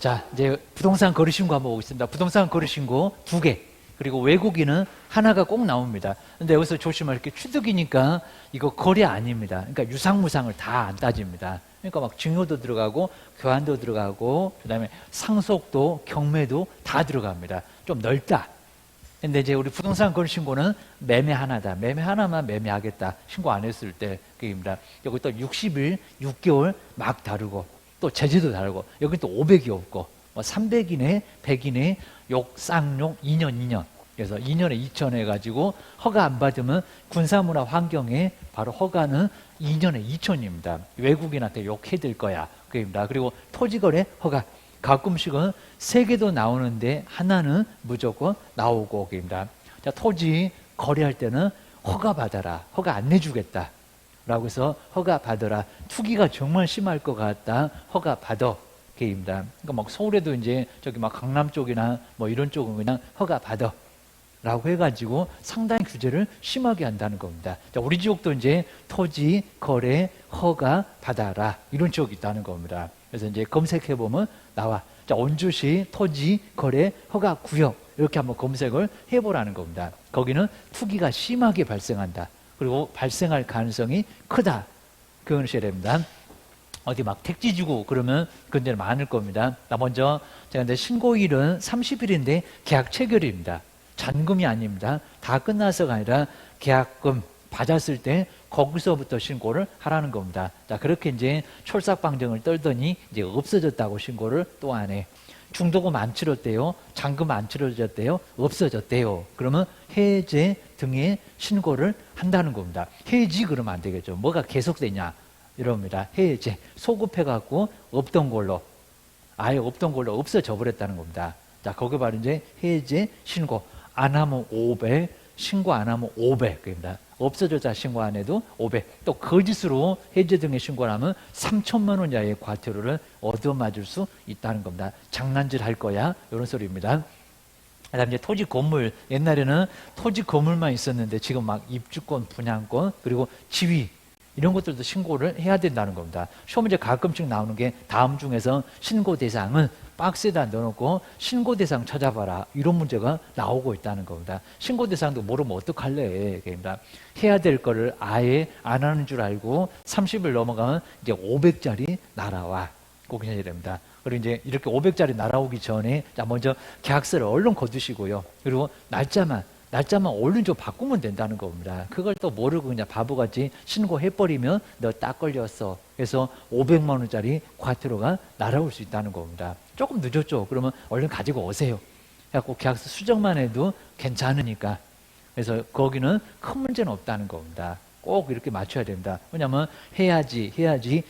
자, 이제 부동산 거래신고 한번 보겠습니다. 부동산 거래신고 2개. 그리고 외국인은 하나가 꼭 나옵니다. 근데 여기서 조심할 게 취득이니까 이거 거래 아닙니다. 그러니까 유상무상을 다 안 따집니다. 그러니까 막 증여도 들어가고 교환도 들어가고 그다음에 상속도 경매도 다 들어갑니다. 좀 넓다. 근데 이제 우리 부동산 거래신고는 매매 하나다. 매매 하나만 매매하겠다. 신고 안 했을 때 그입니다. 여기 또 60일, 6개월 막 다르고 또 제재도 다르고 여기 또 500이 없고 뭐 300이네, 100이네, 쌍욕 2년. 그래서 2년에 2천 해가지고 허가 안 받으면 군사문화 환경에 바로 허가는 2년에 2천입니다. 외국인한테 욕해들 거야. 그입니다. 그리고 토지거래 허가. 가끔씩은 3개도 나오는데 하나는 무조건 나오고 그입니다. 자, 토지 거래할 때는 허가 받아라. 허가 안 내주겠다. 라고 해서 허가 받아라. 투기가 정말 심할 것 같다. 허가 받아. 게입니다. 그러니까 막 서울에도 이제 저기 막 강남 쪽이나 뭐 이런 쪽은 그냥 허가 받아. 라고 해가지고 상당히 규제를 심하게 한다는 겁니다. 자, 우리 지역도 이제 토지, 거래, 허가 받아라. 이런 지역이 있다는 겁니다. 그래서 이제 검색해보면 나와. 자, 원주시 토지, 거래, 허가 구역. 이렇게 한번 검색을 해보라는 겁니다. 거기는 투기가 심하게 발생한다. 그리고 발생할 가능성이 크다. 그건 하셔야 됩니다. 어디 막 택지 주고 그러면 그건 이제 많을 겁니다. 먼저 제가 이제 신고일은 30일인데 계약 체결입니다. 잔금이 아닙니다. 다 끝나서가 아니라 계약금 받았을 때 거기서부터 신고를 하라는 겁니다. 자, 그렇게 이제 철삭방정을 떨더니 이제 없어졌다고 신고를 또 안 해. 중도금 안 치렀대요. 잔금 안 치러졌대요. 없어졌대요. 그러면 해제 등의 신고를 한다는 겁니다. 해지 그러면 안 되겠죠. 뭐가 계속되냐 이럽니다. 해제 소급해갖고 없던 걸로 아예 없던 걸로 없어져 버렸다는 겁니다. 자, 거기 바로 이제 해제 신고 안 하면 500, 신고 안 하면 500입니다. 없어졌다 신고 안 해도 500. 또 거짓으로 해제 등의 신고를 하면 3천만 원 이하의 과태료를 얻어맞을 수 있다는 겁니다. 장난질 할 거야 이런 소리입니다. 그다음 이제 토지 건물 옛날에는 토지 건물만 있었는데 지금 막 입주권, 분양권 그리고 지위 이런 것들도 신고를 해야 된다는 겁니다. 시험 문제 가끔씩 나오는 게 다음 중에서 신고 대상은 박스에다 넣어놓고 신고 대상 찾아봐라 이런 문제가 나오고 있다는 겁니다. 신고 대상도 모르면 어떡할래? 그러니까 해야 될 거를 아예 안 하는 줄 알고 30일 넘어가면 이제 500짜리 날아와. 꼭 해야 됩니다. 그리고 이제 이렇게 500짜리 날아오기 전에 자 먼저 계약서를 얼른 거두시고요. 그리고 날짜만 얼른 좀 바꾸면 된다는 겁니다. 그걸 또 모르고 그냥 바보같이 신고해버리면 너 딱 걸렸어. 그래서 500만 원짜리 과태료가 날아올 수 있다는 겁니다. 조금 늦었죠. 그러면 얼른 가지고 오세요. 그래갖고 계약서 수정만 해도 괜찮으니까. 그래서 거기는 큰 문제는 없다는 겁니다. 꼭 이렇게 맞춰야 됩니다. 왜냐하면 해야지 1주,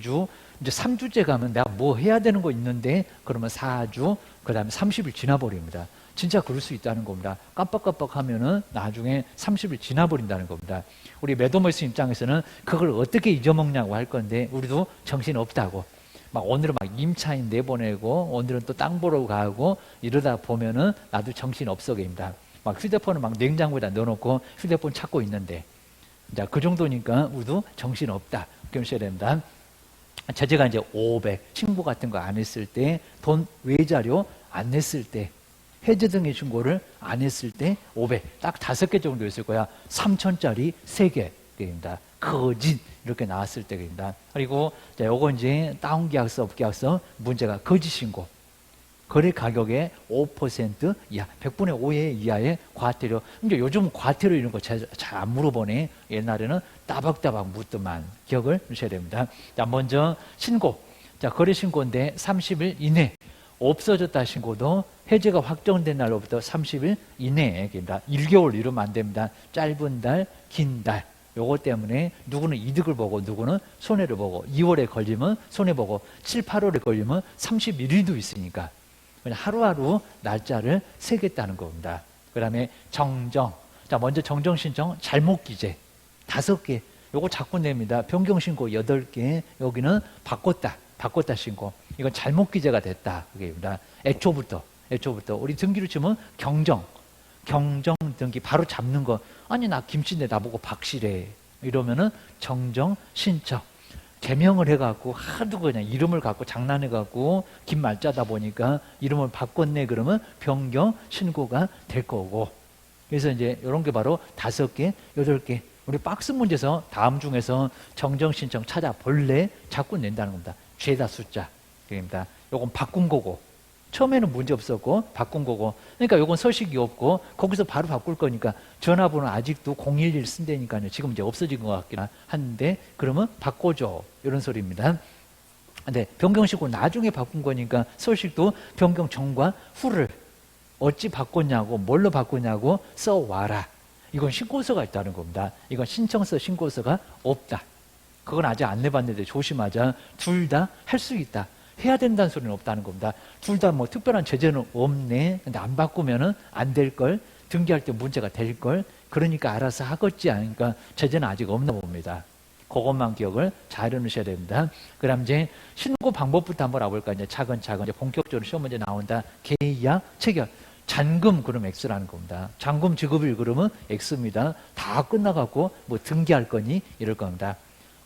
2주, 이제 3주째 가면 내가 뭐 해야 되는 거 있는데 그러면 4주, 그 다음에 30일 지나버립니다. 진짜 그럴 수 있다는 겁니다. 깜빡깜빡 하면은 나중에 30일 지나버린다는 겁니다. 우리 매도머스 입장에서는 그걸 어떻게 잊어먹냐고 할 건데 우리도 정신 없다고. 막 오늘은 막 임차인 내보내고 오늘은 또 땅 보러 가고 이러다 보면은 나도 정신 없어 게입니다. 막 휴대폰을 막 냉장고에다 넣어놓고 휴대폰 찾고 있는데 자, 그 정도니까 우리도 정신 없다. 그러셔야 됩니다. 제재가 이제 500, 신고 같은 거 안 했을 때, 돈 외자료 안 냈을 때, 해제 등의 신고를 안 했을 때 500, 딱 5개 정도 있을 거야. 3천짜리 3개입니다. 거짓 이렇게 나왔을 때입니다. 그리고 자, 요거 이제 다운 계약서, 업 계약서 문제가 거짓 신고. 거래 가격의 5% 이하, 100분의 5의 이하의 과태료. 이제 요즘 과태료 이런 거 잘 안 물어보네. 옛날에는 따박따박 묻더만 기억을 하셔야 됩니다. 자, 먼저 신고. 자, 거래 신고인데 30일 이내. 없어졌다 신고도 해제가 확정된 날로부터 30일 이내입니다. 1개월 이러면 안 됩니다. 짧은 달, 긴 달. 요거 때문에 누구는 이득을 보고 누구는 손해를 보고 2월에 걸리면 손해보고 7, 8월에 걸리면 31일도 있으니까 하루하루 날짜를 세겠다는 겁니다. 그 다음에 정정. 자, 먼저 정정 신청 잘못 기재 5개. 요거 자꾸 냅니다. 변경 신고 8개. 여기는 바꿨다 신고. 이건 잘못 기재가 됐다. 그게입니다. 애초부터 우리 등기로 치면 경정 등기 바로 잡는 거. 아니 나 김씨인데 나보고 박씨래. 이러면은 정정 신청. 개명을 해갖고 하도 그냥 이름을 갖고 장난해갖고 긴 말자다 보니까 이름을 바꿨네 그러면 변경 신고가 될 거고. 그래서 이제 이런 게 바로 5개, 8개. 우리 박스 문제에서 다음 중에서 정정 신청 찾아볼래? 자꾸 낸다는 겁니다. 죄다 숫자. 그럽니다. 요건 바꾼 거고. 처음에는 문제 없었고 바꾼 거고. 그러니까 요건 서식이 없고 거기서 바로 바꿀 거니까 전화번호 아직도 011 쓴다니까요. 지금 이제 없어진 것 같긴 한데 그러면 바꿔줘. 이런 소리입니다. 근데 변경식으로 나중에 바꾼 거니까 서식도 변경 전과 후를 어찌 바꿨냐고 뭘로 바꾸냐고 써와라. 이건 신고서가 있다는 겁니다. 이건 신청서 신고서가 없다. 그건 아직 안 내봤는데 조심하자. 둘 다 할 수 있다. 해야 된다는 소리는 없다는 겁니다. 둘 다 뭐 특별한 제재는 없네. 근데 안 바꾸면은 안 될 걸. 등기할 때 문제가 될 걸. 그러니까 알아서 하겠지. 하니까 제재는 아직 없나 봅니다. 그것만 기억을 잘 해놓으셔야 됩니다. 그다음 이제 신고 방법부터 한번 알아볼까. 이제 차근차근 이제 본격적으로 시험 문제 나온다. 계약 체결. 잔금 그럼 X라는 겁니다. 잔금 지급일 그러면 X입니다. 다 끝나갖고 뭐 등기할 거니 이럴 겁니다.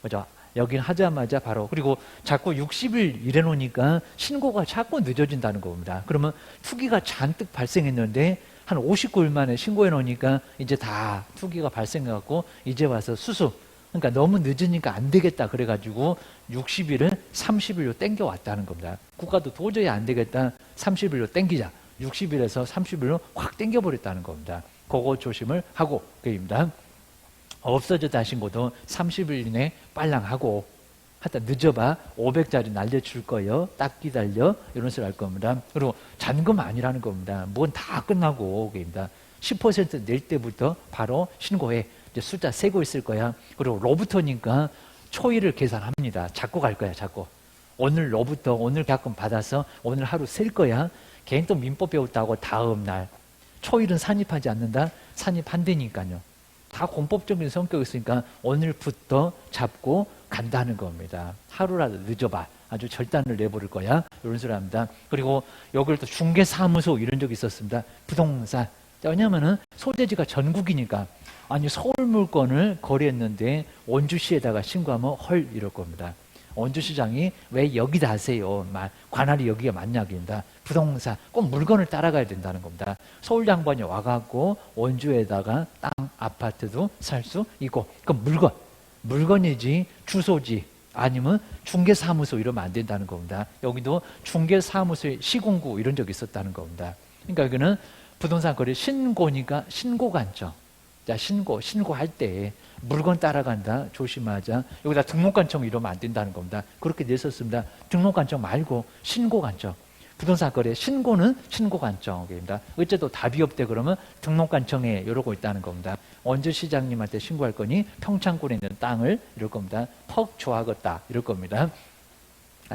그죠? 여긴 하자마자 바로. 그리고 자꾸 60일 이래 놓으니까 신고가 자꾸 늦어진다는 겁니다. 그러면 투기가 잔뜩 발생했는데 한 59일 만에 신고해 놓으니까 이제 다 투기가 발생해 갖고 이제 와서 수수. 그러니까 너무 늦으니까 안 되겠다 그래가지고 60일을 30일로 땡겨 왔다는 겁니다. 국가도 도저히 안 되겠다 30일로 땡기자. 60일에서 30일로 확 땡겨버렸다는 겁니다. 그거 조심을 하고 그입니다. 없어졌다 신고도 30일 이내 빨랑하고 하여튼 늦어봐 500짜리 날려줄 거요. 딱 기다려. 이런 소리 할 겁니다. 그리고 잔금 아니라는 겁니다. 뭔 다 끝나고 그입니다. 10%낼 때부터 바로 신고해. 이제 숫자 세고 있을 거야. 그리고 로부터니까 초일을 계산합니다. 잡고 갈 거야. 잡고. 오늘 로부터 오늘 계약금 받아서 오늘 하루 셀 거야. 개인 또 민법 배웠다고 다음 날 초일은 산입하지 않는다? 산입한다니까요. 다 공법적인 성격이 있으니까 오늘부터 잡고 간다는 겁니다. 하루라도 늦어봐. 아주 절단을 내버릴 거야. 이런 소리 합니다. 그리고 여기를 또 중개사무소 이런 적이 있었습니다. 부동산. 왜냐면은 소재지가 전국이니까. 아니 서울 물건을 거래했는데 원주시에다가 신고하면 헐 이럴 겁니다. 원주시장이 왜 여기다 하세요? 관할이 여기가 맞냐입니다. 부동산 꼭 물건을 따라가야 된다는 겁니다. 서울 양반이 와갖고 원주에다가 땅 아파트도 살 수 있고 그 물건이지 주소지 아니면 중개사무소 이러면 안 된다는 겁니다. 여기도 중개사무소의 시공구 이런 적이 있었다는 겁니다. 그러니까 여기는 부동산 거래 신고니까 신고관청. 자, 신고할 때 물건 따라간다. 조심하자. 여기다 등록관청 이러면 안 된다는 겁니다. 그렇게 냈었습니다. 등록관청 말고 신고관청. 부동산 거래 신고는 신고관청입니다. 어째도 답이 없대 그러면 등록관청에 이러고 있다는 겁니다. 원주 시장님한테 신고할 거니 평창군에 있는 땅을 이럴 겁니다. 퍽 좋아하겠다 이럴 겁니다.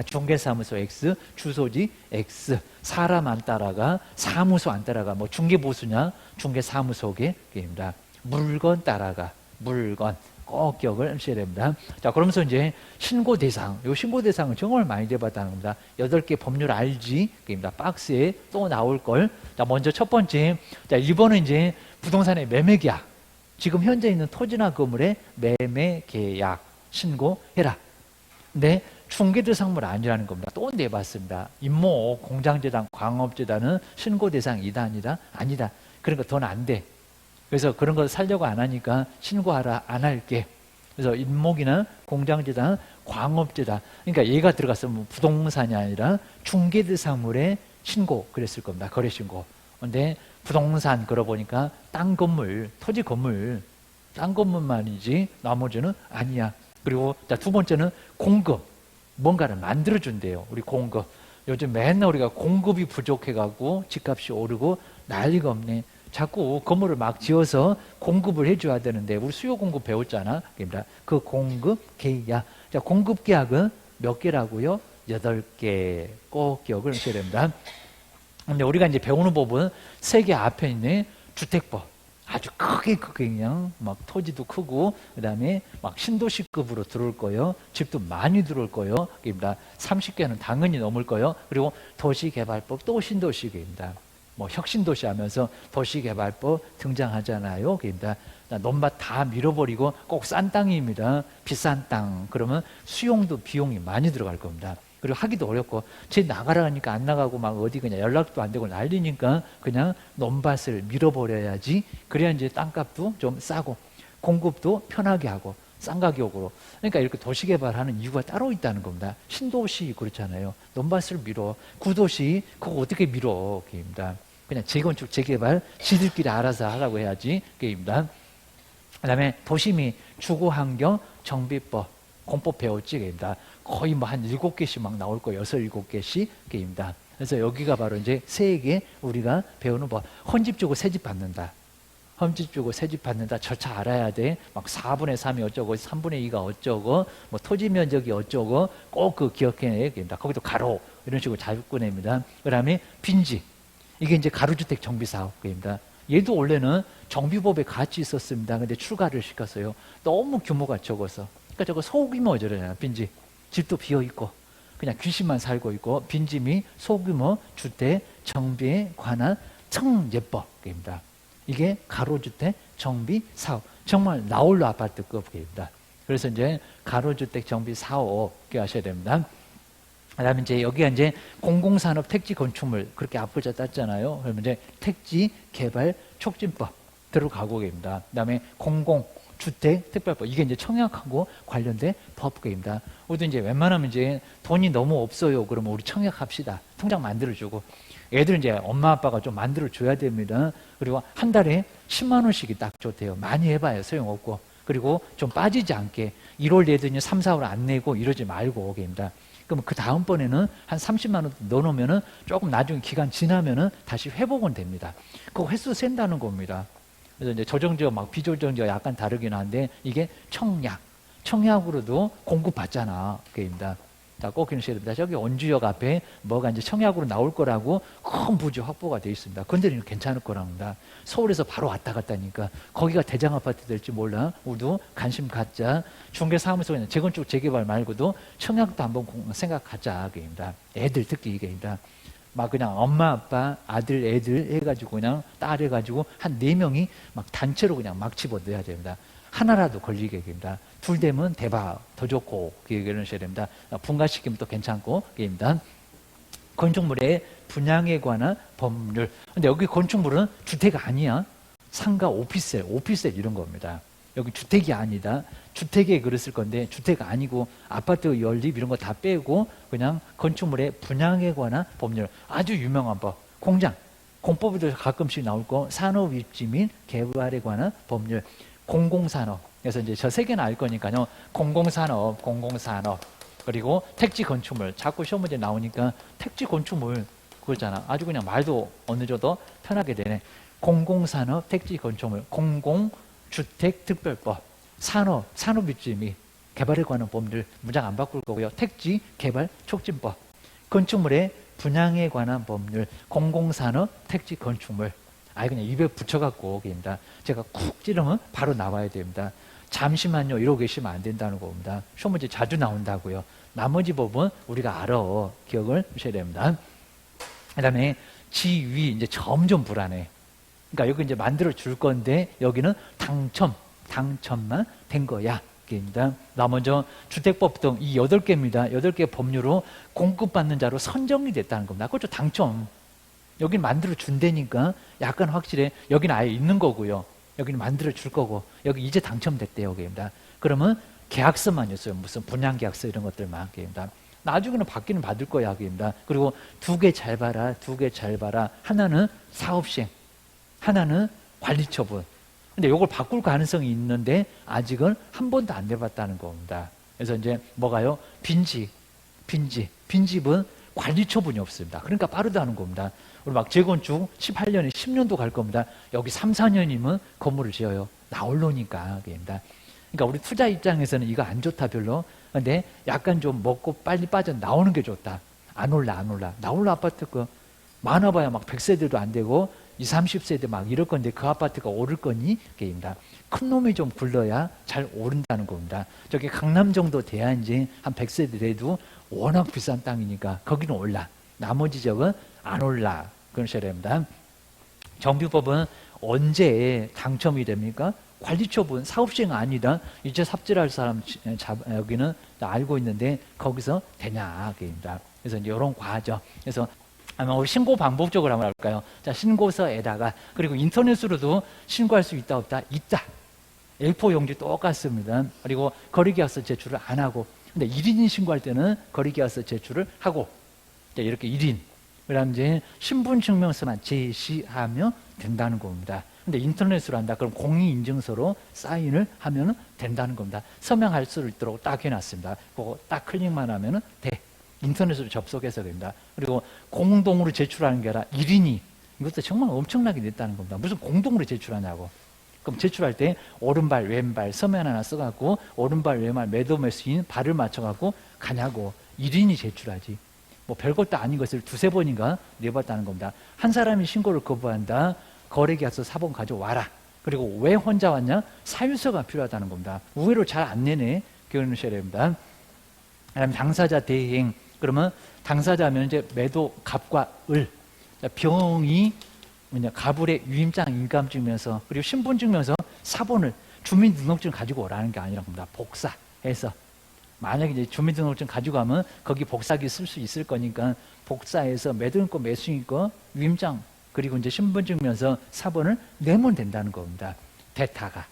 중개사무소 X, 주소지 X, 사람 안 따라가, 사무소 안 따라가, 뭐 중개보수냐, 중개사무소계입니다. 물건 따라가, 물건 꼭 기억을 하셔야 됩니다. 자, 그러면서 이제 신고 대상, 요 신고 대상은 정말 많이 돼봤다는 겁니다. 8개 법률 알지? 입니다. 박스에 또 나올 걸. 자, 먼저 첫 번째, 자, 1번은 이제 부동산의 매매 계약. 지금 현재 있는 토지나 건물의 매매 계약 신고해라. 근데 중개 대상물 아니라는 겁니다. 또 내봤습니다. 임모, 공장재단, 광업재단은 신고 대상 이다 아니다. 그러니까 돈 안 돼. 그래서 그런 거 살려고 안 하니까 신고하라 안 할게. 그래서 임목이나 공장재단, 광업재단. 그러니까 얘가 들어갔으면 부동산이 아니라 중개대상물에 신고 그랬을 겁니다. 거래신고. 근데 부동산 걸어보니까 땅 건물, 토지 건물, 땅 건물만이지 나머지는 아니야. 그리고 자, 두 번째는 공급. 뭔가를 만들어준대요. 우리 공급. 요즘 맨날 우리가 공급이 부족해가지고 집값이 오르고 난리가 없네. 자꾸 건물을 막 지어서 공급을 해줘야 되는데 우리 수요 공급 배웠잖아. 그 공급 계약. 자, 공급 계약은 몇 개라고요? 8개. 꼭 기억을 하셔야 됩니다. 근데 우리가 이제 배우는 법은 세계 앞에 있는 주택법. 아주 크게 그냥 막 토지도 크고 그다음에 막 신도시급으로 들어올 거예요. 집도 많이 들어올 거예요. 입니다. 30개는 당연히 넘을 거예요. 그리고 도시개발법 또 신도시입니다. 뭐 혁신도시 하면서 도시개발법 등장하잖아요. 입니다. 논밭 다 밀어버리고 꼭 싼 땅입니다. 비싼 땅. 그러면 수용도 비용이 많이 들어갈 겁니다. 그리고 하기도 어렵고, 쟤 나가라 하니까 안 나가고 막 어디 그냥 연락도 안 되고 난리니까 그냥 논밭을 밀어버려야지. 그래야 이제 땅값도 좀 싸고 공급도 편하게 하고 싼 가격으로. 그러니까 이렇게 도시개발하는 이유가 따로 있다는 겁니다. 신도시 그렇잖아요. 논밭을 밀어. 구도시 그거 어떻게 밀어? 게임입니다. 그냥 재건축, 재개발 지들끼리 알아서 하라고 해야지. 게임입니다. 그 다음에 도시미, 주거환경, 정비법, 공법 배웠지. 게임입니다. 거의 뭐 한 7개씩 막 나올 거예요. 6, 7개씩. 게임입니다. 그래서 여기가 바로 이제 세계 우리가 배우는 법. 헌집 주고 새집 받는다. 험집 주고 새집 받는다. 절차 알아야 돼. 막 4분의 3이 어쩌고 3분의 2가 어쩌고 뭐 토지 면적이 어쩌고 꼭 그 기억해내야 됩니다. 거기도 가로 이런 식으로 자유권입니다. 그 다음에 빈지. 이게 이제 가로주택 정비사업입니다. 얘도 원래는 정비법에 같이 있었습니다. 근데 추가를 시켰어요. 너무 규모가 적어서. 그러니까 저거 소규모 저러잖아요. 빈지. 집도 비어있고 그냥 귀신만 살고 있고 빈지 및 소규모 주택 정비에 관한 청예법입니다. 이게 가로주택 정비 사업. 정말 나홀로 아파트급입니다. 그래서 이제 가로주택 정비 사업 하셔야 됩니다. 그 다음에 이제 여기가 이제 공공산업 택지 건축물 그렇게 앞글자 땄잖아요. 그러면 이제 택지 개발 촉진법 들어가고 계십니다. 그 다음에 공공주택 특별법. 이게 이제 청약하고 관련된 법입니다. 우리도 이제 웬만하면 이제 돈이 너무 없어요. 그러면 우리 청약합시다. 통장 만들어주고. 애들은 이제 엄마 아빠가 좀 만들어줘야 됩니다. 그리고 한 달에 10만 원씩이 딱 좋대요. 많이 해봐요. 소용없고. 그리고 좀 빠지지 않게 1월 내더니 3, 4월 안 내고 이러지 말고 계십니다. 그럼 그 다음번에는 한 30만 원 넣어놓으면은 조금 나중에 기간 지나면은 다시 회복은 됩니다. 그거 횟수 센다는 겁니다. 그래서 이제 조정지역 막 비조정지역 약간 다르긴 한데 이게 청약. 청약으로도 공급받잖아. 그게입니다. 자, 꼭 기억하셔야 됩니다. 저기 원주역 앞에 뭐가 이제 청약으로 나올 거라고 큰 부지 확보가 되어 있습니다. 건드리면 괜찮을 거랍니다. 서울에서 바로 왔다 갔다니까 거기가 대장 아파트 될지 몰라. 우리도 관심 갖자. 중개사무소 그냥 재건축 재개발 말고도 청약도 한번 생각하자. 그게입니다. 애들 특히 이게입니다. 막 그냥 엄마 아빠 아들 애들 해가지고 그냥 딸 해가지고 한 4명이 막 단체로 그냥 막 집어 넣어야 됩니다. 하나라도 걸리게 됩니다. 둘 되면 대박 더 좋고 그러셔야 됩니다. 분가시키면 또 괜찮고 그입니다. 건축물의 분양에 관한 법률. 근데 여기 건축물은 주택 아니야. 상가, 오피스텔 이런 겁니다. 여기 주택이 아니다. 주택에 그랬을 건데 주택 아니고 아파트 연립 이런 거 다 빼고 그냥 건축물의 분양에 관한 법률. 아주 유명한 법. 공장, 공법에도 가끔씩 나올 거. 산업 입지 및 개발에 관한 법률. 공공산업. 그래서 이제 저 세 개는 알 거니까요. 공공산업. 그리고 택지 건축물. 자꾸 시험 문제 나오니까 택지 건축물 그거잖아. 아주 그냥 말도 어느 정도 편하게 되네. 공공산업 택지 건축물. 공공주택특별법. 산업입지 및 개발에 관한 법률 문장 안 바꿀 거고요. 택지 개발 촉진법. 건축물의 분양에 관한 법률. 공공산업 택지 건축물. 그냥 입에 붙여갖고 오기입니다. 제가 쿡 찌르면 바로 나와야 됩니다. 잠시만요 이러고 계시면 안 된다는 겁니다. 시험 문제 자주 나온다고요. 나머지 법은 우리가 알아. 기억을 하셔야 됩니다. 그 다음에 지위 이제 점점 불안해. 그러니까 여기 이제 만들어 줄 건데 여기는 당첨만 된 거야. 입니다. 나 먼저 주택법 등 이 8개입니다. 8개 법률로 공급받는 자로 선정이 됐다는 겁니다. 그것도 당첨. 여긴 만들어 준다니까 약간 확실해. 여기는 아예 있는 거고요. 여기는 만들어 줄 거고 여기 이제 당첨됐대요. 여기입니다. 그러면 계약서만 있어요. 무슨 분양계약서 이런 것들만 입니다. 나중에는 받기는 받을 거야. 여기입니다. 그리고 2개 잘 봐라. 2개 잘 봐라. 하나는 사업시행, 하나는 관리처분. 근데 이걸 바꿀 가능성이 있는데 아직은 한 번도 안 내봤다는 겁니다. 그래서 이제 뭐가요? 빈집은 관리처분이 없습니다. 그러니까 빠르다는 겁니다. 우리 막 재건축 18년에 10년도 갈 겁니다. 여기 3, 4년이면 건물을 지어요. 나올로니까. 그러니까 우리 투자 입장에서는 이거 안 좋다 별로. 근데 약간 좀 먹고 빨리 빠져 나오는 게 좋다. 안 올라. 나올로 아파트 그 많아봐야 막 100세대도 안 되고 20, 30세대 막 이럴 건데 그 아파트가 오를 거니? 그입니다. 큰 놈이 좀 굴러야 잘 오른다는 겁니다. 저기 강남 정도 돼야 이제 한 100세대 돼도 워낙 비싼 땅이니까 거기는 올라. 나머지 지역은 안 올라. 그러셔야 됩니다. 정비법은 언제 당첨이 됩니까? 관리처분, 사업시행 아니다. 이제 삽질할 사람 여기는 알고 있는데 거기서 되냐 그입니다. 그래서 이제 이런 과정. 그래서 아마 우리 신고 방법적으로 한번 할까요? 자, 신고서에다가 그리고 인터넷으로도 신고할 수 있다 없다? 있다. A4 용지 똑같습니다. 그리고 거리계약서 제출을 안 하고, 근데 1인이 신고할 때는 거리계약서 제출을 하고, 이렇게 1인. 그다음 이제 신분증명서만 제시하면 된다는 겁니다. 근데 인터넷으로 한다. 그럼 공인인증서로 사인을 하면 된다는 겁니다. 서명할 수 있도록 딱 해놨습니다. 그거 딱 클릭만 하면 돼. 인터넷으로 접속해서 됩니다. 그리고 공동으로 제출하는 게 아니라 1인이 이것도 정말 엄청나게 됐다는 겁니다. 무슨 공동으로 제출하냐고. 그럼 제출할 때 오른발 왼발 서면 하나 써갖고 오른발 왼발 매도 매수인 발을 맞춰갖고 가냐고. 1인이 제출하지. 뭐 별것도 아닌 것을 두세 번인가 내봤다는 겁니다. 한 사람이 신고를 거부한다. 거래계약서 사본 가져와라. 그리고 왜 혼자 왔냐? 사유서가 필요하다는 겁니다. 우회로 잘 안 내네. 기억하셔야 됩니다. 그다음에 당사자 대행. 그러면 당사자면 이제 매도 갑과 을. 병이 뭐냐, 가불의 유임장 인감증명서 그리고 신분증명서 사본을 주민등록증 가지고 오라는 게 아니라 겁니다. 복사해서 만약에 이제 주민등록증 가지고 가면 거기 복사기 쓸 수 있을 거니까 복사해서 매도인 거 매수인 거 유임장 그리고 이제 신분증명서 사본을 내면 된다는 겁니다. 대타가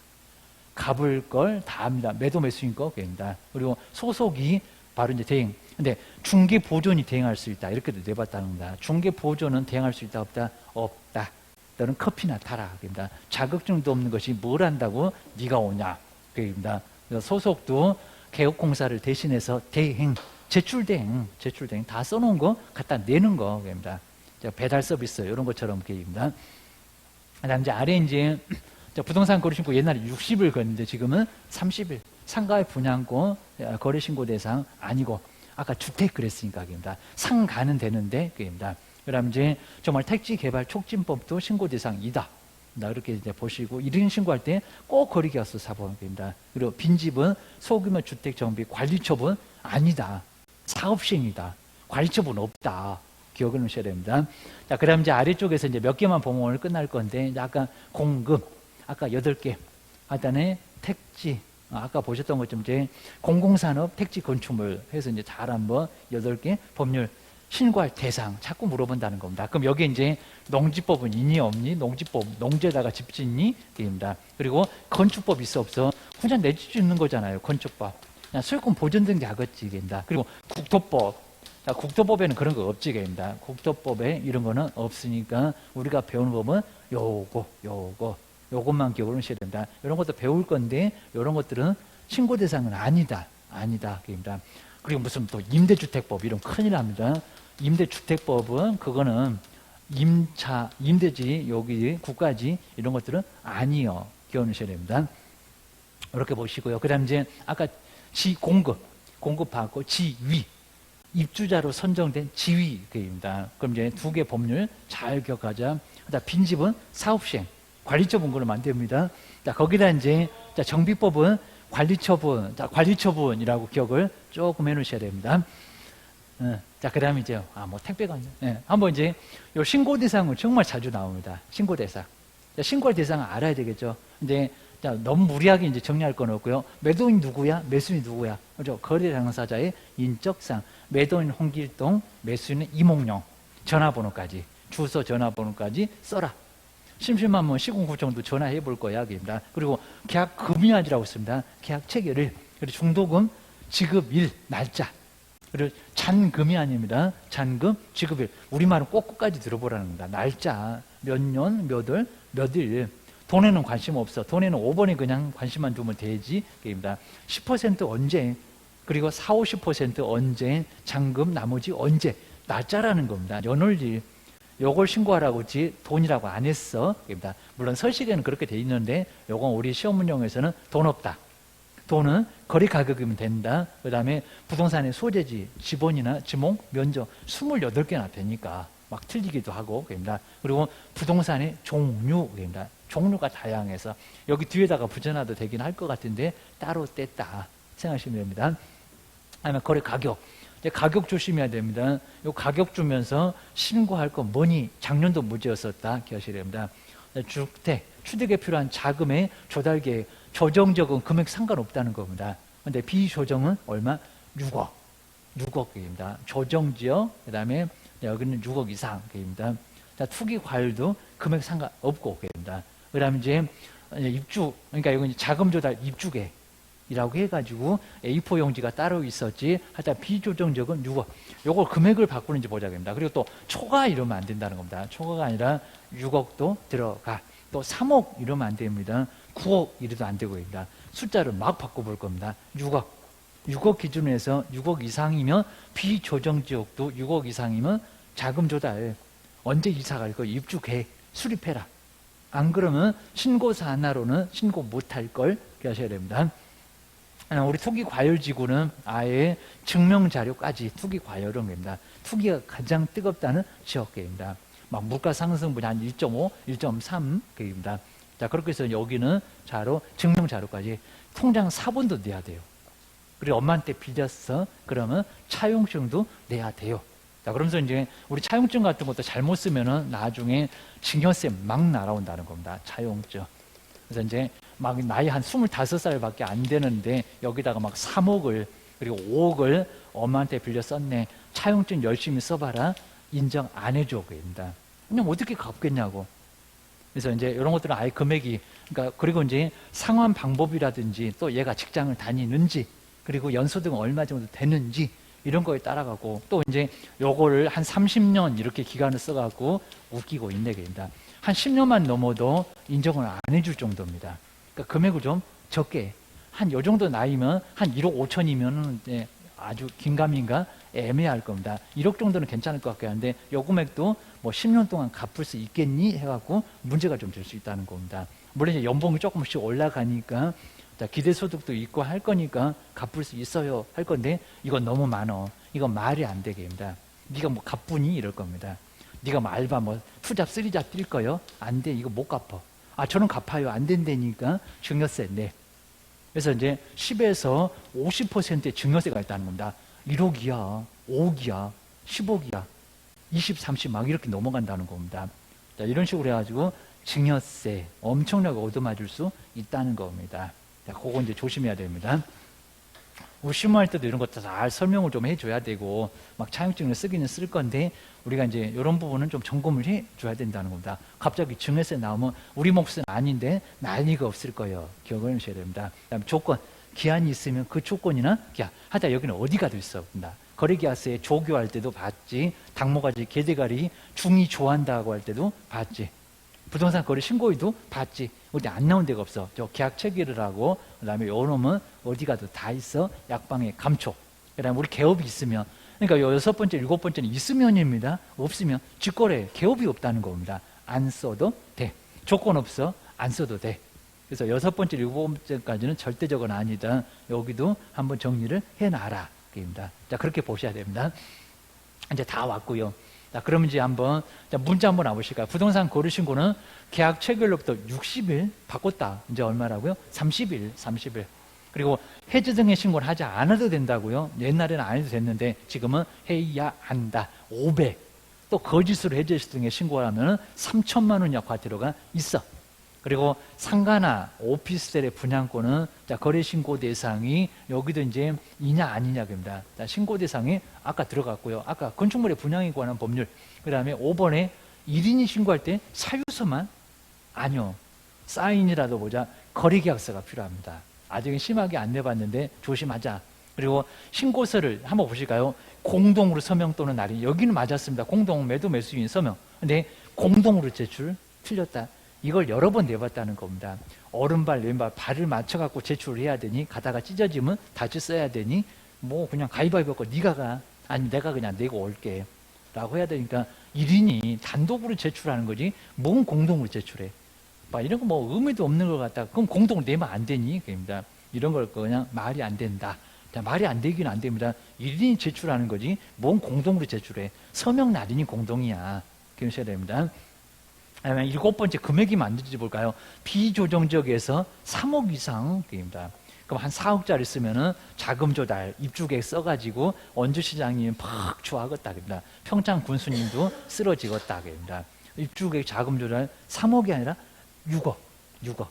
가불 걸 다 합니다. 매도 매수인 거 됩니다. 그리고 소속이 바로 이제 대행. 근데 중개 보존이 대행할 수 있다. 이렇게도 내봤다는 겁니다. 중개 보존은 대행할 수 있다 없다? 없다. 너는 커피나 타라. 그럽니다. 자격증도 없는 것이 뭘 한다고 네가 오냐. 그럽니다. 소속도 개업공사를 대신해서 대행, 제출대행 다 써놓은 거 갖다 내는 거. 그럽니다. 배달 서비스 이런 것처럼 그럽니다. 그다음 이제 아래 이제 부동산 거래신고 옛날에 60일 걸렸는데 지금은 30일. 상가의 분양권 거래신고 대상 아니고 아까 주택 그랬으니까 그입니다. 상가는 되는데 그입니다. 그다음 이제 정말 택지개발 촉진법도 신고 대상이다. 이렇게 이제 보시고 1인 신고할 때 꼭 거리계약서 사본입니다. 그리고 빈집은 소규모 주택 정비 관리처분 아니다. 사업시행이다. 관리처분 없다. 기억을 하셔야 됩니다. 자, 그다음 이제 아래쪽에서 이제 몇 개만 보면 오늘 끝날 건데 이제 아까 공급 아까 8개. 하단에 택지 아까 보셨던 것처럼 이제 공공산업 택지 건축물 해서 이제 잘 한번 8개 법률 신고할 대상 자꾸 물어본다는 겁니다. 그럼 여기 이제 농지법은 있니 없니? 농지법 농지에다가 집 짓니? 입니다. 그리고 건축법 있어 없어? 그냥 내 집 짓는 거잖아요. 건축법. 그냥 소유권 보존 등기 하겠지 됩니다. 그리고 국토법. 자, 국토법에는 그런 거 없지 됩니다. 국토법에 이런 거는 없으니까 우리가 배우는 법은 요것만 기억을 하셔야 됩니다. 이런 것도 배울 건데 이런 것들은 신고 대상은 아니다. 그입니다. 그리고 무슨 또 임대주택법 이런 큰일 납니다. 임대주택법은 그거는 임대지 여기 국가지 이런 것들은 아니요. 기억하셔야 됩니다. 이렇게 보시고요. 그다음 이제 아까 공급받고 지위 입주자로 선정된 지위입니다. 그럼 이제 2개 법률 잘 기억하자. 그다음 빈집은 사업시행 관리처분 그러면 안 됩니다. 자, 거기다 이제 정비법은 관리처분이라고 기억을 조금 해놓으셔야 됩니다. 자, 그 다음에 이제, 뭐 택배가, 한번 이제, 요 신고 대상은 정말 자주 나옵니다. 신고 대상. 자, 신고할 대상은 알아야 되겠죠. 근데, 자, 너무 무리하게 이제 정리할 건 없고요. 매도인 누구야? 매수인 누구야? 그죠? 거래 당사자의 인적상. 매도인 홍길동, 매수인은 이몽룡. 전화번호까지. 주소 전화번호까지 써라. 심심하면 시공구청도 전화해 볼 거야. 그입니다. 그리고 계약 금이야지라고 있습니다. 계약 체결일. 그리고 중도금 지급일 날짜. 그리고 잔금이 아닙니다. 잔금 지급일. 우리말은 꼭 끝까지 들어보라는 겁니다. 날짜 몇 년, 몇 월, 몇 일. 돈에는 관심 없어. 돈에는 5번에 그냥 관심만 두면 되지. 그입니다. 10% 언제. 그리고 40, 50% 언제. 잔금 나머지 언제. 날짜라는 겁니다. 연월일. 요걸 신고하라고 했지 돈이라고 안 했어. 그러니까 물론 서식에는 그렇게 돼 있는데 요건 우리 시험 문형에서는 돈 없다. 돈은 거래 가격이면 된다. 그 다음에 부동산의 소재지, 지번이나 지목, 면적 28개나 되니까 막 틀리기도 하고 그럽니다. 그리고 부동산의 종류 그럽니다. 종류가 다양해서 여기 뒤에다가 붙여놔도 되긴 할 것 같은데 따로 뗐다 생각하시면 됩니다. 아니면 거래 가격. 가격 조심해야 됩니다. 요 가격 주면서 신고할 건 뭐니? 작년도 문제였었다. 기억하셔야 됩니다. 주택, 취득에 필요한 자금의 조달 계획, 조정적은 금액 상관없다는 겁니다. 근데 비조정은 얼마? 6억입니다. 조정지역, 그 다음에 여기는 6억 이상입니다. 자, 투기 과열도 금액 상관없고, 입니다. 그 다음에 이제 입주, 그러니까 이건 자금 조달 입주계획이라고 해가지고 A4 용지가 따로 있었지. 하여튼 비조정적은 6억. 요걸 금액을 바꾸는지 보자입니다. 그리고 또 초과 이러면 안 된다는 겁니다. 초과가 아니라 6억도 들어가. 또 3억 이러면 안 됩니다. 9억 이래도 안 되고입니다. 숫자를 막 바꿔볼 겁니다. 6억. 6억 기준으로 해서 6억 이상이면 비조정 지역도 6억 이상이면 자금 조달 언제 이사 갈 거 입주 계획 수립해라. 안 그러면 신고서 하나로는 신고 못할 걸 하셔야 됩니다. 우리 투기 과열 지구는 아예 증명 자료까지 투기 과열은 겁니다. 투기가 가장 뜨겁다는 지역계입니다. 막 물가 상승분이 한 1.5, 1.3 계입니다. 자, 그렇게 해서 여기는 자료, 증명 자료까지 통장 사본도 내야 돼요. 그리고 엄마한테 빌렸어. 그러면 차용증도 내야 돼요. 자, 그러면서 이제 우리 차용증 같은 것도 잘못 쓰면은 나중에 증여세 막 날아온다는 겁니다. 차용증. 그래서 이제 막 나이 한 25살밖에 안 되는데 여기다가 막 3억을 그리고 5억을 엄마한테 빌려 썼네. 차용증 열심히 써봐라. 인정 안 해줘. 그입니다. 그냥 어떻게 갚겠냐고. 그래서 이제 이런 것들은 아예 금액이, 그러니까 그리고 이제 상환 방법이라든지 또 얘가 직장을 다니는지 그리고 연소득은 얼마 정도 되는지 이런 거에 따라가고 또 이제 요거를 한 30년 이렇게 기간을 써갖고 웃기고 있네 게입니다. 한 10년만 넘어도 인정을 안 해줄 정도입니다. 그러니까 금액을 좀 적게 한 요 정도 나이면 한 1억 5천이면은 아주 긴가민가 애매할 겁니다. 1억 정도는 괜찮을 것 같긴 한데 요 금액도 뭐 10년 동안 갚을 수 있겠니 해갖고 문제가 좀 될 수 있다는 겁니다. 물론 이제 연봉이 조금씩 올라가니까 기대소득도 있고 할 거니까 갚을 수 있어요 할 건데 이건 너무 많어. 이건 말이 안 되게입니다. 네가 뭐 갚으니 이럴 겁니다. 네가 뭐 알바 뭐 투잡 쓰리잡 뛸 거요? 안 돼. 이거 못 갚아. 아 저는 갚아요. 안 된다니까 증여세 내. 그래서 이제 10에서 50%의 증여세가 있다는 겁니다. 1억이야, 5억이야, 10억이야, 20, 30 막 이렇게 넘어간다는 겁니다. 자, 이런 식으로 해가지고 증여세 엄청나게 얻어맞을 수 있다는 겁니다. 자, 그거 이제 조심해야 됩니다. 우리 실무할 때도 이런 것도 잘 설명을 좀 해줘야 되고 막 차용증을 쓰기는 쓸 건데 우리가 이제 이런 부분은 좀 점검을 해줘야 된다는 겁니다. 갑자기 증여세 나오면 우리 몫은 아닌데 난리가 없을 거예요. 기억을 하셔야 됩니다. 그다음에 조건, 기한이 있으면 그 조건이나 기한. 하다 여기는 어디 가도 있어. 거래계약서에 조교할 때도 봤지. 당모가지 개대가리 중이 좋아한다고 할 때도 봤지. 부동산 거래 신고에도 봤지. 어디 안 나온 데가 없어. 저 계약 체결을 하고 그다음에 요 놈은 어디 가도 다 있어. 약방에 감촉. 그다음에 우리 개업이 있으면 그러니까 요 6번째, 7번째는 있으면입니다. 없으면 직거래 개업이 없다는 겁니다. 안 써도 돼. 조건 없어. 안 써도 돼. 그래서 6번째, 7번째까지는 절대적은 아니다. 여기도 한번 정리를 해놔라. 입니다. 자, 그렇게 보셔야 됩니다. 이제 다 왔고요. 자, 그럼 이제 한번 문자 한번 와보실까요? 부동산 거래 신고는 계약 체결로부터 60일 바꿨다. 이제 얼마라고요? 30일. 그리고 해지 등의 신고를 하지 않아도 된다고요. 옛날에는 안 해도 됐는데 지금은 해야 한다. 500. 또 거짓으로 해지 등의 신고를 하면 3천만 원 과태료가 있어. 그리고 상가나 오피스텔의 분양권은 거래 신고 대상이 여기도 이제 이냐 아니냐입니다. 신고 대상이 아까 들어갔고요. 아까 건축물의 분양에 관한 법률. 그다음에 5번에 1인이 신고할 때 사유서만 아니요. 사인이라도 보자. 거래계약서가 필요합니다. 아직은 심하게 안 내봤는데 조심하자. 그리고 신고서를 한번 보실까요? 공동으로 서명 또는 날인. 여기는 맞았습니다. 공동 매도 매수인 서명. 근데 공동으로 제출 틀렸다. 이걸 여러 번 내봤다는 겁니다. 오른발 왼발 발을 맞춰갖고 제출을 해야 되니 가다가 찢어지면 다시 써야 되니 뭐 그냥 가위바위보 거 네가 가 아니 내가 그냥 내고 올게 라고 해야 되니까 1인이 단독으로 제출하는 거지 뭔 공동으로 제출해. 막 이런 거 뭐 의미도 없는 것 같다. 그럼 공동으로 내면 안 되니 그입니다. 이런 걸 그냥 말이 안 된다. 말이 안 되긴 안 됩니다. 1인이 제출하는 거지 뭔 공동으로 제출해. 서명 날인이 공동이야. 그러셔야 됩니다. 7번째 금액이 맞는지 볼까요? 비조정적에서 3억 이상입니다. 그럼 한 4억짜리 쓰면은 자금 조달, 입주계획 써가지고 원주시장님 팍 좋아하겠다입니다. 평창 군수님도 쓰러지겠다입니다. 입주계획 자금 조달 3억이 아니라 6억. 6억.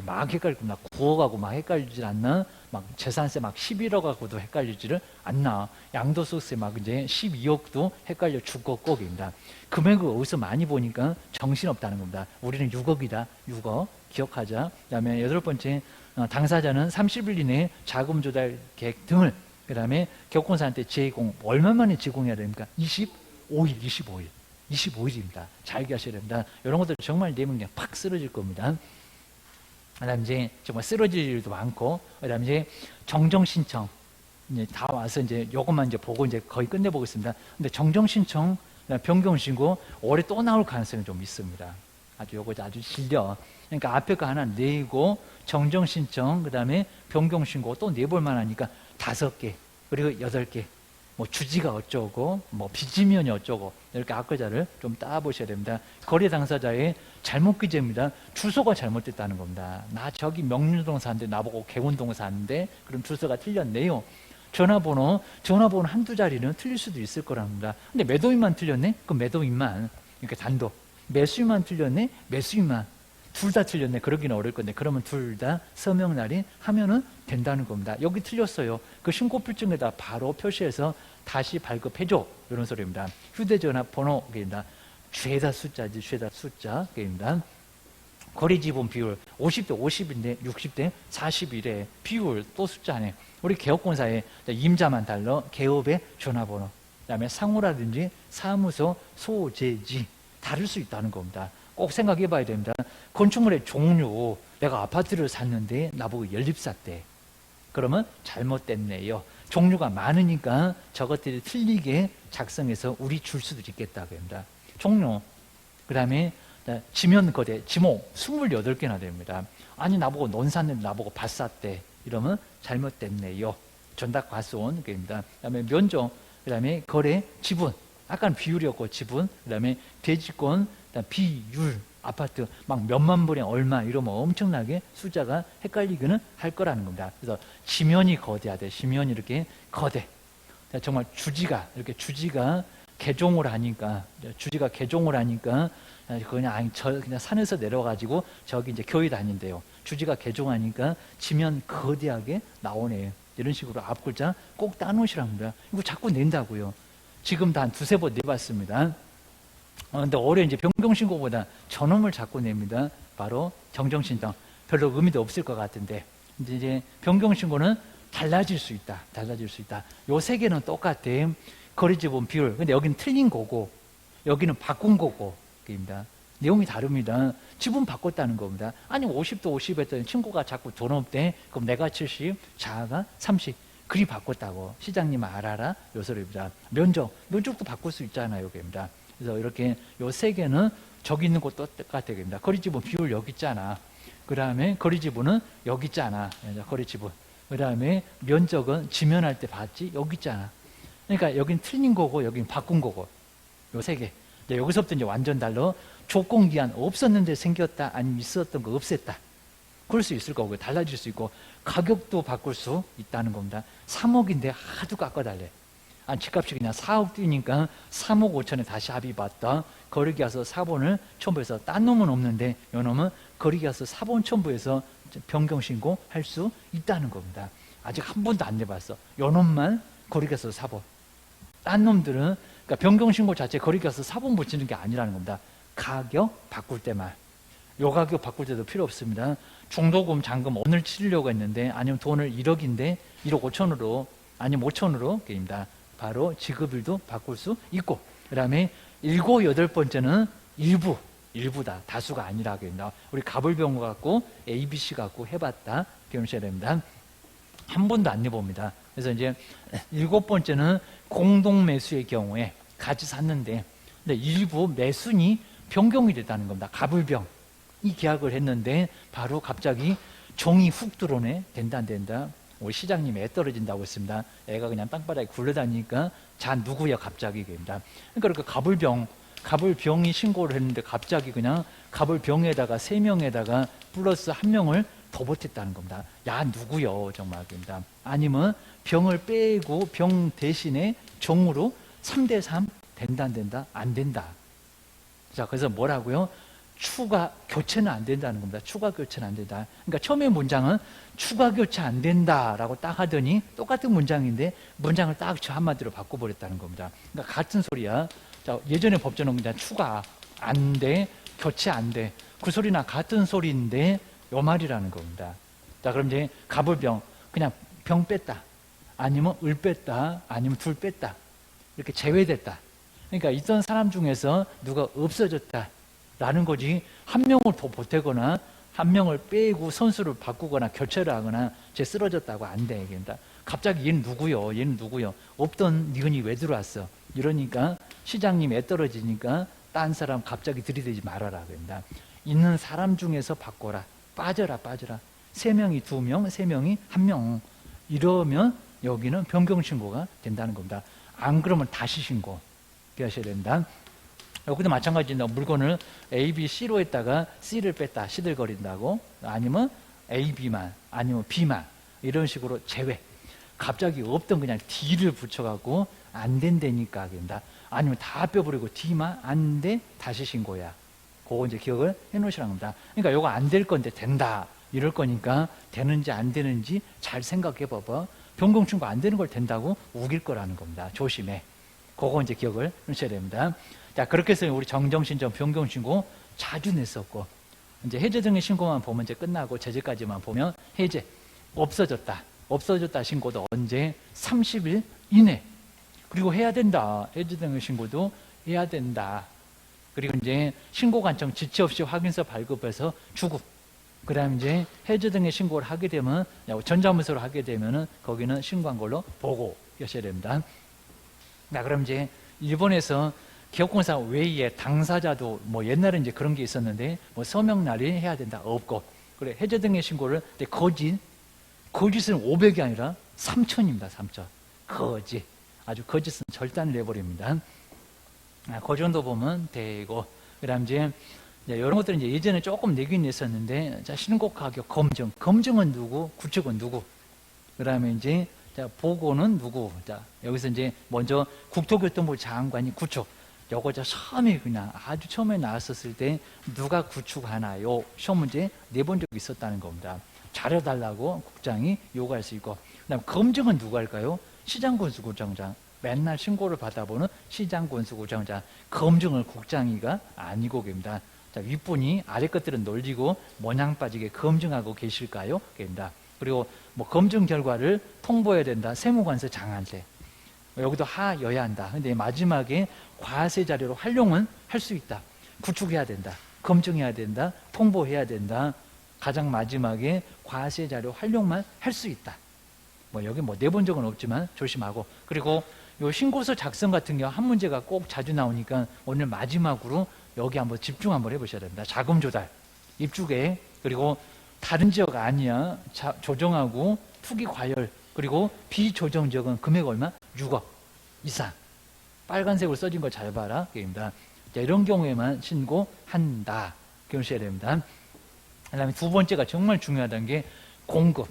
막 헷갈릴 겁니다. 9억하고 막 헷갈리질 않나? 막 재산세 막 11억하고도 헷갈리지를 않나? 양도소득세 막 이제 12억도 헷갈려 죽고 꼭입니다. 금액을 어디서 많이 보니까 정신없다는 겁니다. 우리는 6억이다. 6억. 기억하자. 그 다음에 8번째, 당사자는 30일 이내에 자금 조달 계획 등을, 그 다음에 겪은사한테 제공, 얼마 만에 제공해야 됩니까? 25일, 25일. 25일입니다. 잘 기하셔야 됩니다. 이런 것들 정말 내면 그냥 팍 쓰러질 겁니다. 그다음 이제 정말 쓰러질 일도 많고, 그다음 이제 정정 신청 이제 다 와서 이제 요것만 이제 보고 이제 거의 끝내보겠습니다. 근데 정정 신청, 변경 신고 올해 또 나올 가능성이 좀 있습니다. 아주 요거 아주 질려. 그러니까 앞에 거 하나 내고 정정 신청, 그다음에 변경 신고 또 내볼 만하니까 5개 그리고 8개. 뭐 주지가 어쩌고, 뭐 비지면이 어쩌고, 이렇게 앞글자를 좀 따보셔야 됩니다. 거래 당사자의 잘못 기재입니다. 주소가 잘못됐다는 겁니다. 나 저기 명륜동 사는데 나보고 개운동 사는데 그럼 주소가 틀렸네요. 전화번호 한두 자리는 틀릴 수도 있을 거랍니다. 근데 매도인만 틀렸네? 그럼 매도인만, 이렇게 단독. 매수인만 틀렸네? 매수인만. 둘 다 틀렸네. 그러기는 어려울 건데, 그러면 둘 다 서명 날인 하면은 된다는 겁니다. 여기 틀렸어요. 그 신고필증에다 바로 표시해서 다시 발급해줘. 이런 소리입니다. 휴대전화 번호입니다. 죄다 숫자지, 죄다 숫자입니다. 거래지분 비율 50대 50인데 60대 41에 비율 또 숫자네. 우리 개업공사에 임자만 달러, 개업의 전화번호, 그다음에 상호라든지 사무소, 소재지 다를 수 있다는 겁니다. 꼭 생각해 봐야 됩니다. 건축물의 종류, 내가 아파트를 샀는데 나보고 연립샀대. 그러면 잘못됐네요. 종류가 많으니까 저것들이 틀리게 작성해서 우리 줄 수도 있겠다고 합니다. 종류, 그 다음에 지면 거대, 지목 28개나 됩니다. 아니 나보고 논 샀는데 나보고 밭 샀대. 이러면 잘못됐네요. 전답 과수원 입니다. 그 다음에 면적, 그 다음에 거래, 지분, 아까는 비율이었고 지분, 그 다음에 대지권, 비율, 아파트 막 몇만 불에 얼마 이러면 엄청나게 숫자가 헷갈리기는 할 거라는 겁니다. 그래서 지면이 거대하대. 지면이 이렇게 거대. 정말 주지가 이렇게 주지가 개종을 하니까 그냥 그냥 산에서 내려가지고 저기 이제 교회 다닌대요. 주지가 개종하니까 지면 거대하게 나오네요. 이런 식으로 앞글자 꼭 따놓으시랍니다. 이거 자꾸 낸다고요. 지금도 한 2-3번 내봤습니다. 근데 올해 이제 변경신고보다 저놈을 자꾸 냅니다. 바로 정정신청. 별로 의미도 없을 것 같은데. 이제 변경신고는 달라질 수 있다. 요 3개는 똑같아. 거래지분 비율. 근데 여기는 틀린 거고, 여기는 바꾼 거고, 입니다. 내용이 다릅니다. 지분 바꿨다는 겁니다. 아니, 50도 50 했더니 친구가 자꾸 돈 없대. 그럼 내가 70, 자아가 30. 그리 바꿨다고. 시장님 알아라. 요 소리입니다. 면적도 바꿀 수 있잖아요. 입니다. 그래서 이렇게 요 3개는 저기 있는 것도 똑같아요. 거래지분 비율 여기 있잖아. 그 다음에 거래지분은 여기 있잖아. 거래지분. 그 다음에 면적은 지면할 때 봤지? 여기 있잖아. 그러니까 여긴 틀린 거고 여긴 바꾼 거고. 요 3개. 여기서부터 이제 완전 달러. 조건기한 없었는데 생겼다. 아니면 있었던 거 없앴다. 그럴 수 있을 거고 달라질 수 있고 가격도 바꿀 수 있다는 겁니다. 3억인데 하도 깎아달래. 집값이 그냥 4억 뛰니까 3억 5천에 다시 합의 봤다. 거리기 와서 사본을 첨부해서 딴 놈은 없는데 요 놈은 거리기 와서 사본 첨부해서 변경신고 할 수 있다는 겁니다. 아직 한 번도 안 내봤어. 요 놈만 거리기 와서 사본. 딴 놈들은 그러니까 변경신고 자체 거리기 와서 사본 붙이는 게 아니라는 겁니다. 가격 바꿀 때만. 요 가격 바꿀 때도 필요 없습니다. 중도금 잔금 오늘 치르려고 했는데 아니면 돈을 1억인데 1억 5천으로 아니면 5천으로 게임다. 바로 지급일도 바꿀 수 있고, 그 다음에 7, 8번째는 일부다. 다수가 아니라 합니다. 우리 가불병 갖고 ABC 갖고 해봤다. 배우셔야 됩니다. 한 번도 안 내봅니다. 그래서 이제 7번째는 공동매수의 경우에 같이 샀는데, 근데 일부 매순이 변경이 됐다는 겁니다. 가불병. 이 계약을 했는데 바로 갑자기 종이 훅 들어오네. 된다 안 된다. 우리 시장님 애 떨어진다고 했습니다. 애가 그냥 땅바닥에 굴러다니니까 자 누구야 갑자기 입니다. 그러니까 가불병이 신고를 했는데 갑자기 그냥 가불병에다가 3명에다가 플러스 1명을 더 보탰다는 겁니다. 야 누구요 정말 입니다. 아니면 병을 빼고 병 대신에 종으로 3대3 된다 안 된다. 안 된다. 자 그래서 뭐라고요? 추가 교체는 안 된다는 겁니다. 추가 교체는 안 된다. 그러니까 처음에 문장은 추가 교체 안 된다라고 딱 하더니 똑같은 문장인데 문장을 딱 저 한마디로 바꿔버렸다는 겁니다. 그러니까 같은 소리야. 자, 예전에 법전은 그냥 추가 안 돼, 교체 안 돼. 그 소리나 같은 소리인데 요 말이라는 겁니다. 자, 그럼 이제 갑을병 그냥 병 뺐다. 아니면 을 뺐다. 아니면 둘 뺐다. 이렇게 제외됐다. 그러니까 있던 사람 중에서 누가 없어졌다. 라는 거지. 한 명을 더 보태거나 한 명을 빼고 선수를 바꾸거나 교체를 하거나 쟤 쓰러졌다고 안 돼. 그러니까 갑자기 얘는 누구요? 얘는 누구요? 없던 니은이 왜 들어왔어? 이러니까 시장님 애 떨어지니까 딴 사람 갑자기 들이대지 말아라. 그런다. 있는 사람 중에서 바꿔라. 빠져라. 3명이 2명, 3명이 1명. 이러면 여기는 변경 신고가 된다는 겁니다. 안 그러면 다시 신고 하셔야 된다. 여기도 마찬가지입니다. 물건을 A, B, C로 했다가 C를 뺐다. 시들거린다고. 아니면 A, B만, 아니면 B만. 이런 식으로 제외. 갑자기 없던 그냥 D를 붙여갖고 안 된다니까 된다. 아니면 다 빼버리고 D만 안 돼. 다시 신고야. 그거 이제 기억을 해 놓으시라는 겁니다. 그러니까 요거 안 될 건데 된다. 이럴 거니까 되는지 안 되는지 잘 생각해 봐봐. 변경 신고 안 되는 걸 된다고 우길 거라는 겁니다. 조심해. 그거 이제 기억을 하셔야 됩니다. 자, 그렇게 해서 우리 정정신청 변경 신고 자주 냈었고, 이제 해제 등의 신고만 보면 이제 끝나고 제재까지만 보면 해제 없어졌다 신고도 언제 30일 이내. 그리고 해야 된다. 해제 등의 신고도 해야 된다. 그리고 이제 신고관청 지체 없이 확인서 발급해서 주고, 그 다음에 이제 해제 등의 신고를 하게 되면, 전자문서로 하게 되면은 거기는 신고한 걸로 보고 하셔야 됩니다. 자, 그럼 이제 일본에서 기업공사 외에 당사자도 뭐 옛날에 이제 그런 게 있었는데 뭐 서명 날이 해야 된다 없고, 그래 해제 등의 신고를 거짓은 500이 아니라 3,000입니다. 3,000 거짓, 아주 거짓은 절단을 내버립니다. 그 정도 보면 되고, 그다음 이제 이런 것들은 이제 예전에 조금 내긴 냈었는데, 자, 신고 가격 검증은 누구, 구축은 누구, 그다음에 이제 자, 보고는 누구, 자, 여기서 이제 먼저 국토교통부 장관이 구축. 요거 처음에 그냥 아주 처음에 나왔었을 때 누가 구축하나요? 시험 문제 내본 적이 있었다는 겁니다. 잘해달라고 국장이 요구할 수 있고, 그다음 검증은 누가 할까요? 시장군수구청장. 맨날 신고를 받아보는 시장군수구청장. 검증을 국장이가 아니고 계십니다. 자, 윗분이 아래 것들은 놀리고 모양 빠지게 검증하고 계실까요? 계십니다. 그리고 뭐 검증 결과를 통보해야 된다. 세무관서 장한테. 여기도 하여야 한다. 근데 마지막에 과세 자료로 활용은 할 수 있다. 구축해야 된다. 검증해야 된다. 통보해야 된다. 가장 마지막에 과세 자료 활용만 할 수 있다. 뭐 여기 뭐 내본 적은 없지만 조심하고, 그리고 요 신고서 작성 같은 경우 한 문제가 꼭 자주 나오니까 오늘 마지막으로 여기 한번 집중 한번 해보셔야 됩니다. 자금 조달, 입주계, 그리고 다른 지역 아니야 조정하고 투기 과열, 그리고 비조정 지역은 금액 얼마? 6억 이상. 빨간색으로 써진 거 잘 봐라. 입니다. 이런 경우에만 신고한다. 기억하셔야 됩니다. 그 다음에 두 번째가 정말 중요하다는 게 공급.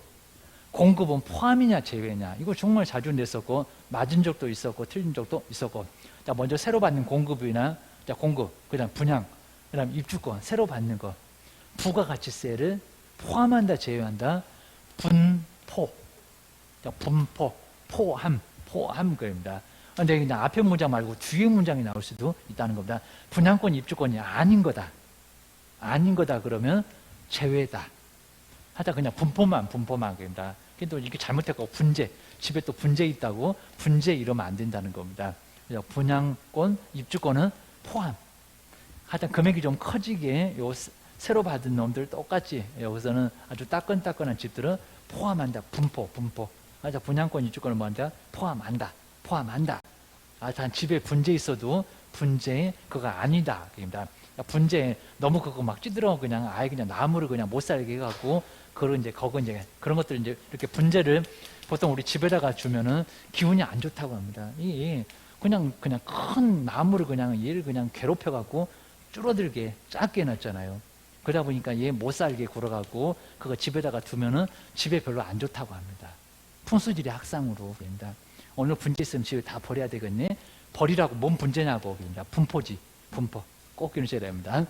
공급은 포함이냐 제외냐. 이거 정말 자주 냈었고, 맞은 적도 있었고 틀린 적도 있었고. 자, 먼저 새로 받는 공급이나, 자, 공급, 그 다음 분양, 그 다음 입주권, 새로 받는 거. 부가가치세를 포함한다 제외한다. 분포. 자, 분포, 포함 거입니다. 근데 그냥 앞에 문장 말고 뒤에 문장이 나올 수도 있다는 겁니다. 분양권, 입주권이 아닌 거다. 그러면 제외다. 하다 그냥 분포만 겁니다. 근데 이게 잘못했고 분재, 집에 또 분재 있다고 분재 이러면 안 된다는 겁니다. 그래서 분양권, 입주권은 포함. 하여튼 금액이 좀 커지게 요 새로 받은 놈들 똑같이 여기서는 아주 따끈따끈한 집들은 포함한다. 분포. 그래서 분양권, 입주권을 뭐한다? 포함한다. 단 집에 분재 있어도 분재 그거 아니다. 입니다. 분재 너무 그거 막 찌들어 그냥 아예 그냥 나무를 그냥 못 살게 해갖고 그런 이제 그런 것들 이제 이렇게 분재를 보통 우리 집에다가 주면은 기운이 안 좋다고 합니다. 이 그냥 큰 나무를 그냥 얘를 그냥 괴롭혀갖고 줄어들게 작게 해놨잖아요. 그러다 보니까 얘 못 살게 굴어갖고 그거 집에다가 두면은 집에 별로 안 좋다고 합니다. 풍수지리 학상으로 됩니다. 오늘 분재 있으면 집에 다 버려야 되겠네. 버리라고 뭔 분재냐고. 분포지. 분포. 꼭 기억하셔야 됩니다.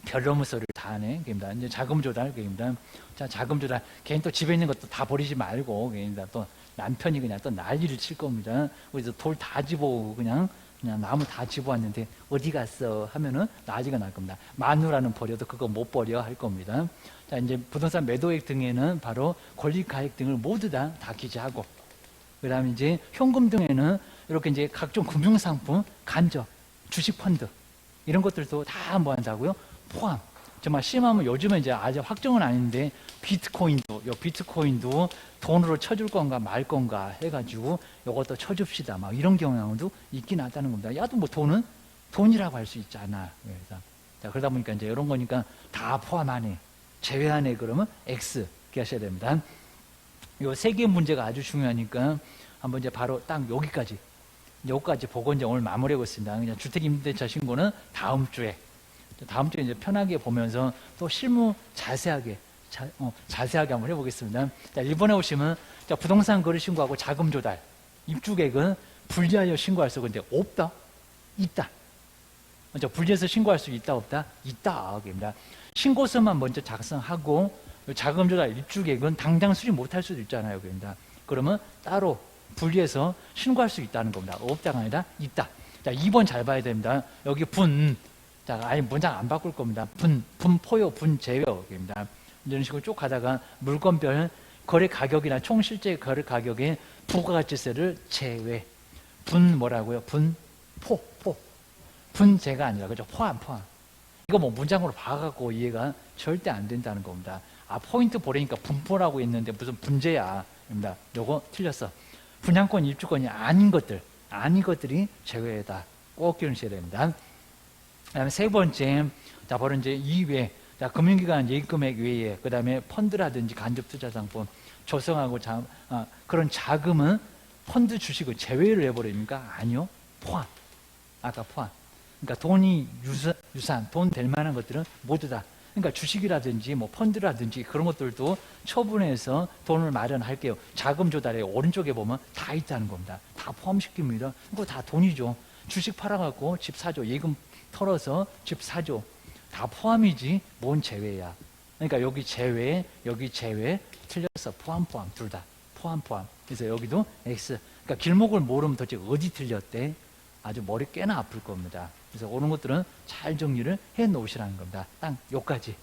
별로무 소리를 다 하네. 그입니다. 이제 자금 조달, 그입니다. 자, 자금 조달. 개인 또 집에 있는 것도 다 버리지 말고, 그입니다. 또 남편이 그냥 또 난리를 칠 겁니다. 그래서 돌 다 집어오고 그냥 나무 다 집어왔는데 어디 갔어 하면은 난리가 날 겁니다. 마누라는 버려도 그거 못 버려 할 겁니다. 자, 이제 부동산 매도액 등에는 바로 권리가액 등을 모두 다 기재하고, 그 다음에 이제 현금 등에는 이렇게 이제 각종 금융상품, 간접, 주식펀드 이런 것들도 다 뭐 한다고요? 포함. 정말 심하면 요즘은 이제 아직 확정은 아닌데 비트코인도 돈으로 쳐줄 건가 말 건가 해가지고 이것도 쳐줍시다 막 이런 경향도 있긴 하다는 겁니다. 야도 뭐 돈은 돈이라고 할 수 있잖아. 그래서 자, 그러다 보니까 이제 이런 거니까 다 포함하네. 제외하네 그러면 X 이렇게 하셔야 됩니다. 요 세 개 문제가 아주 중요하니까 한번 이제 바로 딱 여기까지 보고 이제 오늘 마무리하고 있습니다. 그냥 주택임대차 신고는 다음 주에 이제 편하게 보면서 또 실무 자세하게 한번 해보겠습니다. 자, 일본에 오시면 자, 부동산 거래 신고하고 자금 조달, 입주객은 분리하여 신고할 수 있는데 없다, 있다. 먼저 분리해서 신고할 수 있다, 없다, 있다. 그입니다. 신고서만 먼저 작성하고 자금 조달, 입주객은 당장 수리 못할 수도 있잖아요. 그입니다. 그러면 따로 분리해서 신고할 수 있다는 겁니다. 없다가 아니라 있다. 자, 2번 잘 봐야 됩니다. 여기 자, 아예 문장 안 바꿀 겁니다. 분포요, 분제외입니다. 이런 식으로 쭉 가다가 물건별 거래 가격이나 총 실제 거래 가격의 부가가치세를 제외. 뭐라고요? 포. 분제가 아니라, 그죠? 포함. 이거 뭐 문장으로 봐갖고 이해가 절대 안 된다는 겁니다. 아, 포인트 보려니까 분포라고 했는데 무슨 분제야. 입니다. 요거 틀렸어. 분양권, 입주권이 아닌 것들이 제외다. 꼭 기억하셔야 됩니다. 그 다음에 세 번째, 자, 바로 이제 이외, 자, 금융기관 예금액 외에, 그 다음에 펀드라든지 간접투자상품, 조성하고 그런 자금은 펀드 주식을 제외를 해버립니까? 아니요. 포함. 아까 포함. 그러니까 돈이 유산, 돈 될 만한 것들은 모두 다. 그러니까 주식이라든지 뭐 펀드라든지 그런 것들도 처분해서 돈을 마련할게요. 자금 조달에 오른쪽에 보면 다 있다는 겁니다. 다 포함시킵니다. 그거 다 돈이죠. 주식 팔아갖고 집 사죠. 예금 털어서 집 사죠. 다 포함이지 뭔 제외야. 그러니까 여기 제외 틀렸어. 포함 둘 다 포함. 그래서 여기도 X. 그러니까 길목을 모르면 도대체 어디 틀렸대. 아주 머리 꽤나 아플 겁니다. 그래서 오는 것들은 잘 정리를 해 놓으시라는 겁니다. 딱 요까지